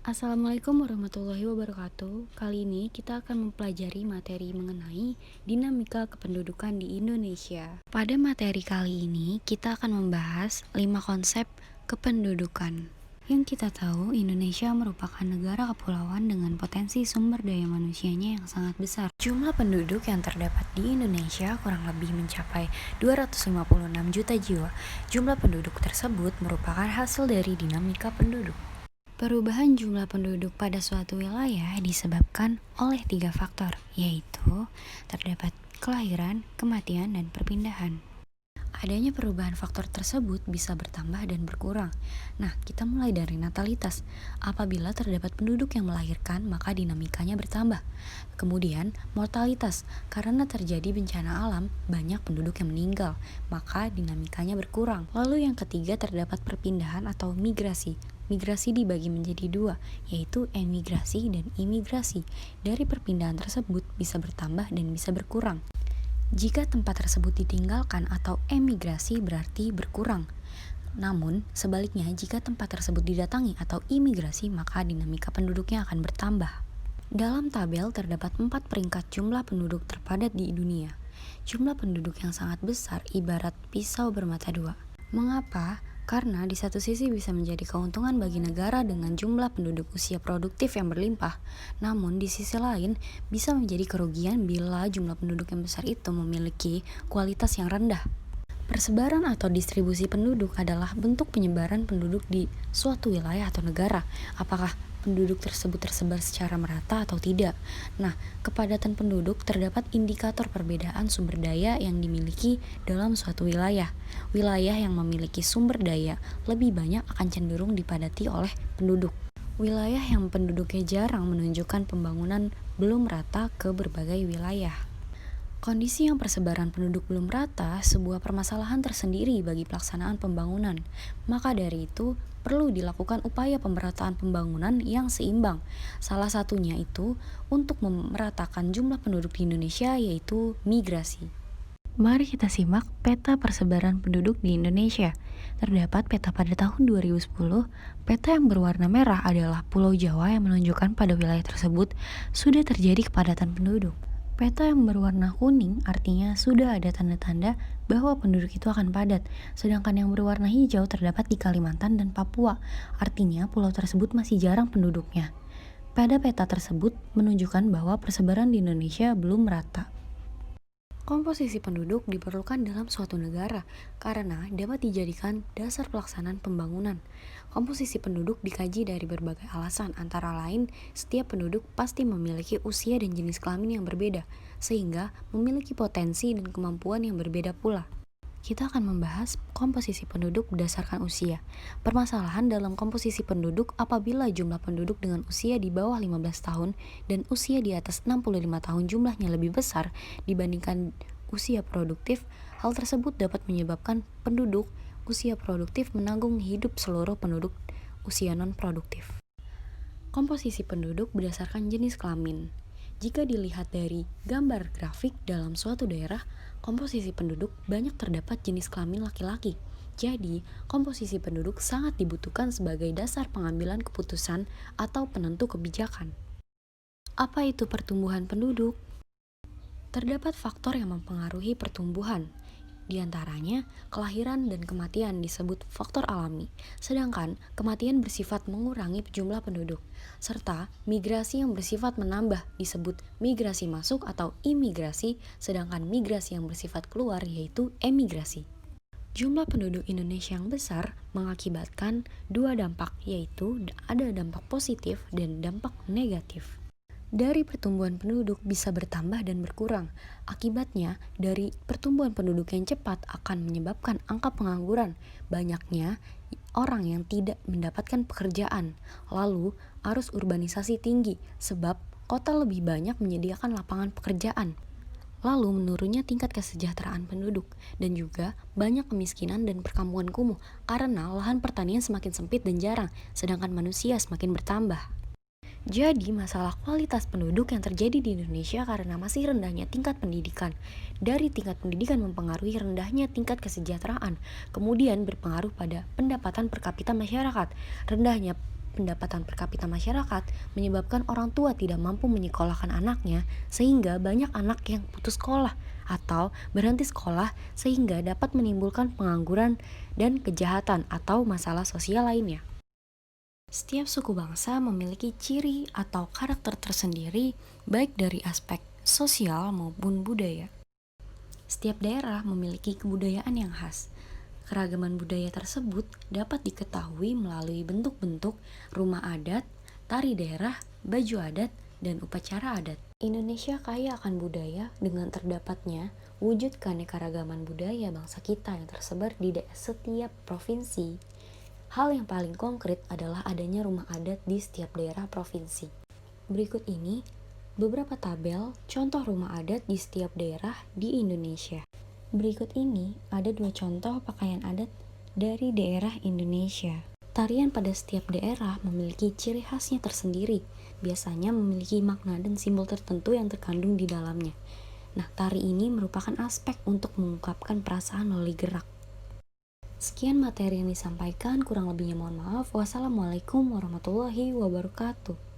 Assalamualaikum warahmatullahi wabarakatuh. Kali ini kita akan mempelajari materi mengenai dinamika kependudukan di Indonesia. Pada materi kali ini, kita akan membahas 5 konsep kependudukan. Yang kita tahu, Indonesia merupakan negara kepulauan dengan potensi sumber daya manusianya yang sangat besar. Jumlah penduduk yang terdapat di Indonesia kurang lebih mencapai 256 juta jiwa. Jumlah penduduk tersebut merupakan hasil dari dinamika penduduk. Perubahan jumlah penduduk pada suatu wilayah disebabkan oleh 3 faktor, yaitu terdapat kelahiran, kematian, dan perpindahan. Adanya perubahan faktor tersebut bisa bertambah dan berkurang. Nah, kita mulai dari natalitas. Apabila terdapat penduduk yang melahirkan, maka dinamikanya bertambah. Kemudian, mortalitas. Karena terjadi bencana alam, banyak penduduk yang meninggal, maka dinamikanya berkurang. Lalu yang ketiga terdapat perpindahan atau migrasi. Migrasi dibagi menjadi dua, yaitu emigrasi dan imigrasi. Dari perpindahan tersebut bisa bertambah dan bisa berkurang. Jika tempat tersebut ditinggalkan atau emigrasi berarti berkurang. Namun, sebaliknya jika tempat tersebut didatangi atau imigrasi, maka dinamika penduduknya akan bertambah. Dalam tabel terdapat 4 peringkat jumlah penduduk terpadat di dunia. Jumlah penduduk yang sangat besar ibarat pisau bermata dua. Mengapa? Karena di satu sisi bisa menjadi keuntungan bagi negara dengan jumlah penduduk usia produktif yang berlimpah, namun di sisi lain bisa menjadi kerugian bila jumlah penduduk yang besar itu memiliki kualitas yang rendah. Persebaran atau distribusi penduduk adalah bentuk penyebaran penduduk di suatu wilayah atau negara. Apakah penduduk tersebut tersebar secara merata atau tidak? Nah, kepadatan penduduk terdapat indikator perbedaan sumber daya yang dimiliki dalam suatu wilayah. Wilayah yang memiliki sumber daya lebih banyak akan cenderung dipadati oleh penduduk. Wilayah yang penduduknya jarang menunjukkan pembangunan belum rata ke berbagai wilayah. Kondisi yang persebaran penduduk belum rata sebuah permasalahan tersendiri bagi pelaksanaan pembangunan. Maka dari itu, perlu dilakukan upaya pemerataan pembangunan yang seimbang. Salah satunya itu untuk memeratakan jumlah penduduk di Indonesia, yaitu migrasi. Mari kita simak peta persebaran penduduk di Indonesia. Terdapat peta pada tahun 2010, peta yang berwarna merah adalah Pulau Jawa yang menunjukkan pada wilayah tersebut sudah terjadi kepadatan penduduk. Peta yang berwarna kuning artinya sudah ada tanda-tanda bahwa penduduk itu akan padat, sedangkan yang berwarna hijau terdapat di Kalimantan dan Papua, artinya pulau tersebut masih jarang penduduknya. Pada peta tersebut menunjukkan bahwa persebaran di Indonesia belum merata. Komposisi penduduk diperlukan dalam suatu negara karena dapat dijadikan dasar pelaksanaan pembangunan. Komposisi penduduk dikaji dari berbagai alasan, antara lain setiap penduduk pasti memiliki usia dan jenis kelamin yang berbeda, sehingga memiliki potensi dan kemampuan yang berbeda pula. Kita akan membahas komposisi penduduk berdasarkan usia. Permasalahan dalam komposisi penduduk apabila jumlah penduduk dengan usia di bawah 15 tahun dan usia di atas 65 tahun jumlahnya lebih besar dibandingkan usia produktif, hal tersebut dapat menyebabkan penduduk usia produktif menanggung hidup seluruh penduduk usia non-produktif. Komposisi penduduk berdasarkan jenis kelamin. Jika dilihat dari gambar grafik dalam suatu daerah, komposisi penduduk banyak terdapat jenis kelamin laki-laki. Jadi, komposisi penduduk sangat dibutuhkan sebagai dasar pengambilan keputusan atau penentu kebijakan. Apa itu pertumbuhan penduduk? Terdapat faktor yang mempengaruhi pertumbuhan. Di antaranya, kelahiran dan kematian disebut faktor alami, sedangkan kematian bersifat mengurangi jumlah penduduk, serta migrasi yang bersifat menambah disebut migrasi masuk atau imigrasi, sedangkan migrasi yang bersifat keluar yaitu emigrasi. Jumlah penduduk Indonesia yang besar mengakibatkan dua dampak, yaitu ada dampak positif dan dampak negatif. Dari pertumbuhan penduduk bisa bertambah dan berkurang. Akibatnya, dari pertumbuhan penduduk yang cepat akan menyebabkan angka pengangguran, banyaknya orang yang tidak mendapatkan pekerjaan. Lalu, arus urbanisasi tinggi sebab kota lebih banyak menyediakan lapangan pekerjaan. Lalu menurunnya tingkat kesejahteraan penduduk dan juga banyak kemiskinan dan perkampungan kumuh karena lahan pertanian semakin sempit dan jarang, sedangkan manusia semakin bertambah. Jadi, masalah kualitas penduduk yang terjadi di Indonesia karena masih rendahnya tingkat pendidikan. Dari tingkat pendidikan mempengaruhi rendahnya tingkat kesejahteraan, kemudian berpengaruh pada pendapatan per kapita masyarakat. Rendahnya pendapatan per kapita masyarakat menyebabkan orang tua tidak mampu menyekolahkan anaknya, sehingga banyak anak yang putus sekolah atau berhenti sekolah, sehingga dapat menimbulkan pengangguran dan kejahatan atau masalah sosial lainnya. Setiap suku bangsa memiliki ciri atau karakter tersendiri, baik dari aspek sosial maupun budaya. Setiap daerah memiliki kebudayaan yang khas. Keragaman budaya tersebut dapat diketahui melalui bentuk-bentuk rumah adat, tari daerah, baju adat, dan upacara adat. Indonesia kaya akan budaya dengan terdapatnya wujud keanekaragaman budaya bangsa kita yang tersebar di setiap provinsi. Hal yang paling konkret adalah adanya rumah adat di setiap daerah provinsi. Berikut ini beberapa tabel contoh rumah adat di setiap daerah di Indonesia. Berikut ini ada 2 contoh pakaian adat dari daerah Indonesia. Tarian pada setiap daerah memiliki ciri khasnya tersendiri, biasanya memiliki makna dan simbol tertentu yang terkandung di dalamnya. Nah, tari ini merupakan aspek untuk mengungkapkan perasaan melalui gerak. Sekian materi yang disampaikan, kurang lebihnya mohon maaf. Wassalamualaikum warahmatullahi wabarakatuh.